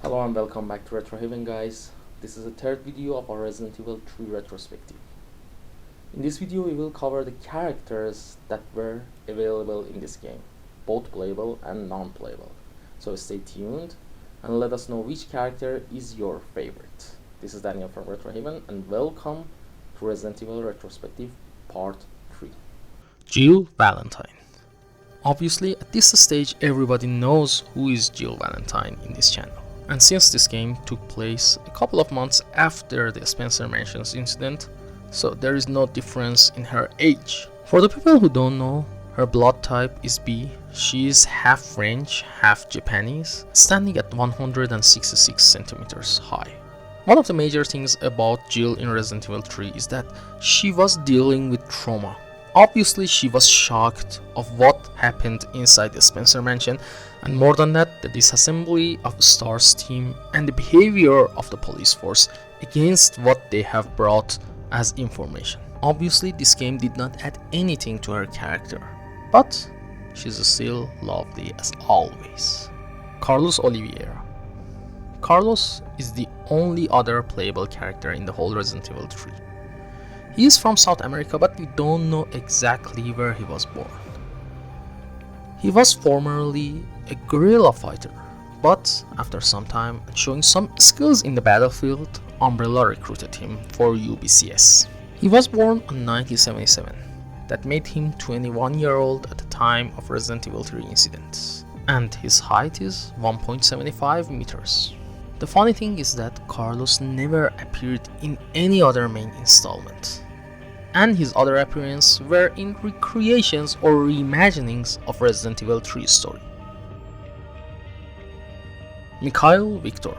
Hello and welcome back to Retrohaven, guys. This is the third video of our Resident Evil 3 retrospective. In this video we will cover the characters that were available in this game, both playable and non-playable. So stay tuned and let us know which character is your favorite. This is Daniel from Retrohaven and welcome to Resident Evil Retrospective Part 3. Jill Valentine. Obviously, at this stage everybody knows who is Jill Valentine in this channel. And since this game took place a couple of months after the Spencer Mansions incident, so there is no difference in her age. For the people who don't know, her blood type is B. She is half French, half Japanese, standing at 166 centimeters high. One of the major things about Jill in Resident Evil 3 is that she was dealing with trauma. Obviously, she was shocked of what happened inside the Spencer Mansion, and more than that, the disassembly of STAR's team and the behavior of the police force against what they have brought as information. Obviously, this game did not add anything to her character, but she's still lovely as always. Carlos Oliveira. Carlos is the only other playable character in the whole Resident Evil 3. He is from South America, but we don't know exactly where he was born. He was formerly a guerrilla fighter, but after some time and showing some skills in the battlefield, Umbrella recruited him for UBCS. He was born in 1977. That made him 21-year-old at the time of Resident Evil 3 incidents. And his height is 1.75 meters. The funny thing is that Carlos never appeared in any other main installment, and his other appearances were in recreations or reimaginings of Resident Evil 3 story. Mikhail Victor.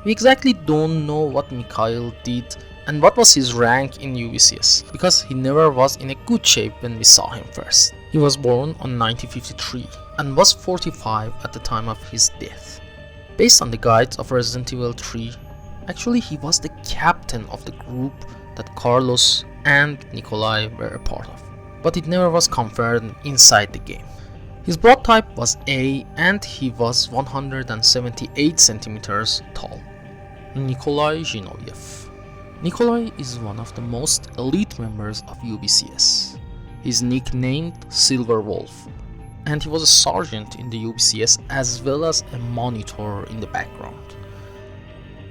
We exactly don't know what Mikhail did and what was his rank in UBCS, because he never was in a good shape when we saw him first. He was born on 1953 and was 45 at the time of his death. Based on the guides of Resident Evil 3, actually he was the captain of the group that Carlos and Nikolai were a part of, but it never was confirmed inside the game. His blood type was A and he was 178 centimeters tall. Nikolai Zinoviev. Nikolai is one of the most elite members of UBCS. He's nicknamed Silver Wolf, and he was a sergeant in the UBCS as well as a monitor in the background.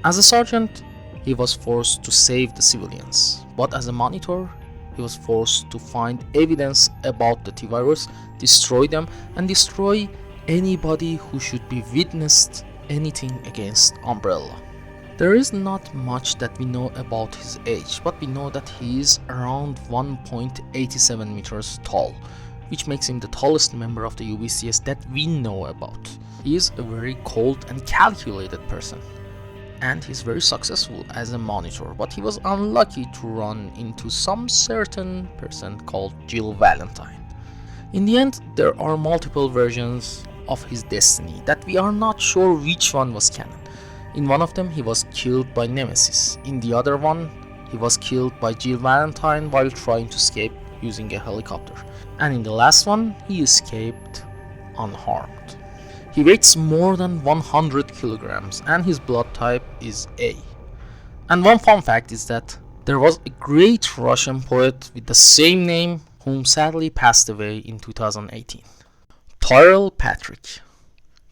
As a sergeant, he was forced to save the civilians, but as a monitor, he was forced to find evidence about the T-Virus, destroy them, and destroy anybody who should be witnessed anything against Umbrella. There is not much that we know about his age, but we know that he is around 1.87 meters tall, which makes him the tallest member of the UBCS that we know about. He is a very cold and calculated person, and he's very successful as a monitor, but he was unlucky to run into some certain person called Jill Valentine. In the end, there are multiple versions of his destiny that we are not sure which one was canon. In one of them, he was killed by Nemesis. In the other one, he was killed by Jill Valentine while trying to escape using a helicopter. And in the last one, he escaped unharmed. He weighs more than 100 kilograms and his blood type is A. And one fun fact is that there was a great Russian poet with the same name whom sadly passed away in 2018. Tyrell Patrick.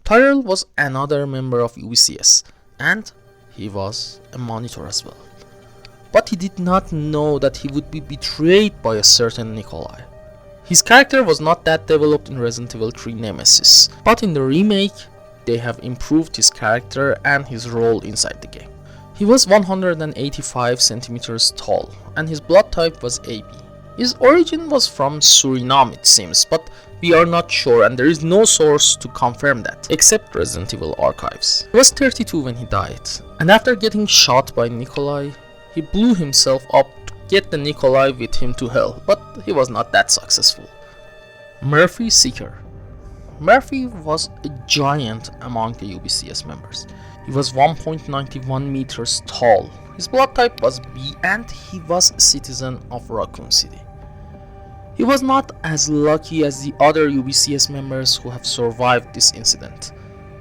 Tyrell was another member of UBCS and he was a monitor as well. But he did not know that he would be betrayed by a certain Nikolai. His character was not that developed in Resident Evil 3 Nemesis, but in the remake, they have improved his character and his role inside the game. He was 185 centimeters tall, and his blood type was AB. His origin was from Suriname, it seems, but we are not sure and there is no source to confirm that, except Resident Evil Archives. He was 32 when he died, and after getting shot by Nikolai, he blew himself up to get the Nikolai with him to hell, but he was not that successful. Murphy Seeker. Murphy was a giant among the UBCS members. He was 1.91 meters tall. His blood type was B and he was a citizen of Raccoon City. He was not as lucky as the other UBCS members who have survived this incident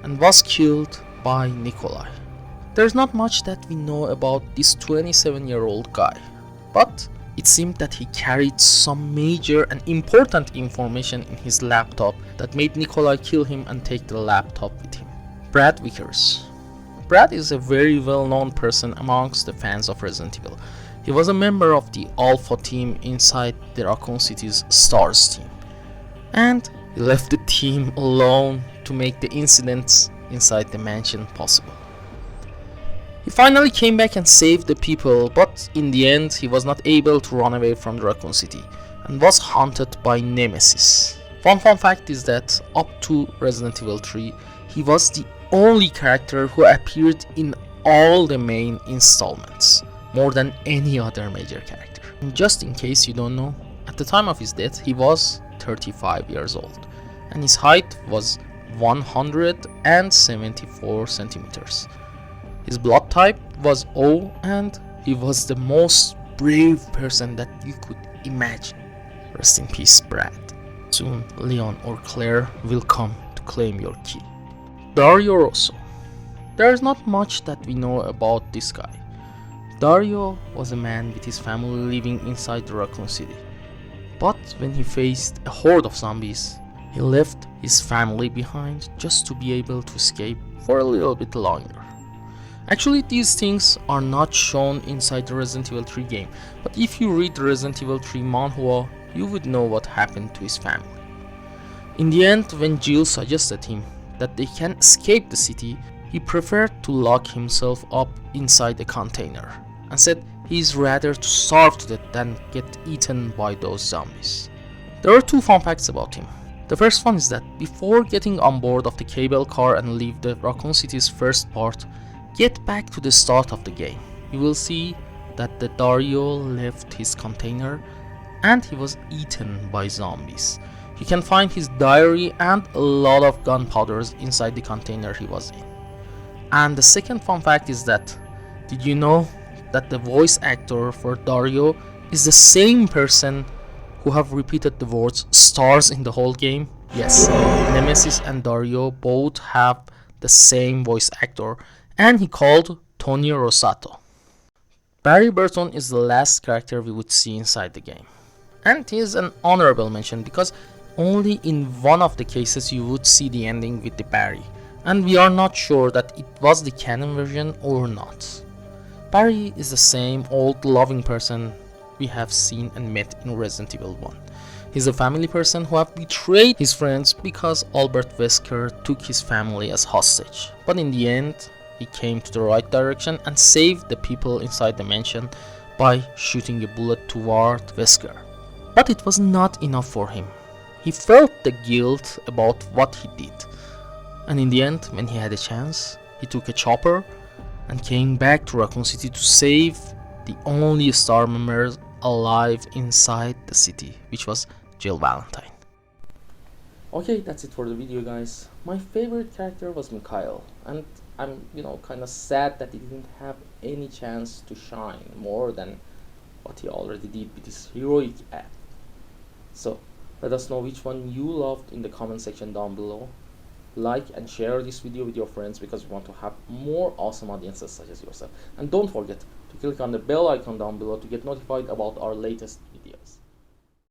and was killed by Nikolai. There's not much that we know about this 27-year-old guy, but it seemed that he carried some major and important information in his laptop that made Nikolai kill him and take the laptop with him. Brad Vickers. Brad is a very well-known person amongst the fans of Resident Evil. He was a member of the Alpha team inside the Raccoon City's STARS team, and he left the team alone to make the incidents inside the mansion possible. He finally came back and saved the people, but in the end he was not able to run away from the Raccoon City and was hunted by Nemesis. One fun fact is that up to Resident Evil 3, he was the only character who appeared in all the main installments, more than any other major character. And just in case you don't know, at the time of his death he was 35 years old, and his height was 174 centimeters. His blood type was O, and he was the most brave person that you could imagine. Rest in peace, Brad. Soon Leon or Claire will come to claim your key. Dario Rosso. There is not much that we know about this guy. Dario was a man with his family living inside the Raccoon City. But when he faced a horde of zombies, he left his family behind just to be able to escape for a little bit longer. Actually, these things are not shown inside the Resident Evil 3 game, but if you read the Resident Evil 3 manhwa, you would know what happened to his family. In the end, when Jill suggested him that they can escape the city, he preferred to lock himself up inside a container and said he's rather to starve to death than get eaten by those zombies. There are two fun facts about him. The first one is that before getting on board of the cable car and leave the Raccoon City's first part, get back to the start of the game. You will see that the Dario left his container and he was eaten by zombies. You can find his diary and a lot of gunpowders inside the container he was in. And the second fun fact is that, did you know that the voice actor for Dario is the same person who have repeated the words STARS in the whole game? Yes, Nemesis and Dario both have the same voice actor, and he called Tonio Rosato. Barry Burton is the last character we would see inside the game, and he is an honorable mention because only in one of the cases you would see the ending with the Barry, and we are not sure that it was the canon version or not. Barry is the same old loving person we have seen and met in Resident Evil 1. He's a family person who have betrayed his friends because Albert Wesker took his family as hostage, but in the end he came to the right direction and saved the people inside the mansion by shooting a bullet toward Wesker. But it was not enough for him. He felt the guilt about what he did, and in the end, when he had a chance, he took a chopper and came back to Raccoon City to save the only STAR members alive inside the city, which was Jill Valentine. Okay, that's it for the video, guys. My favorite character was Mikhail, and I'm kind of sad that he didn't have any chance to shine more than what he already did with his heroic act. So let us know which one you loved in the comment section down below. Like and share this video with your friends because we want to have more awesome audiences such as yourself. And don't forget to click on the bell icon down below to get notified about our latest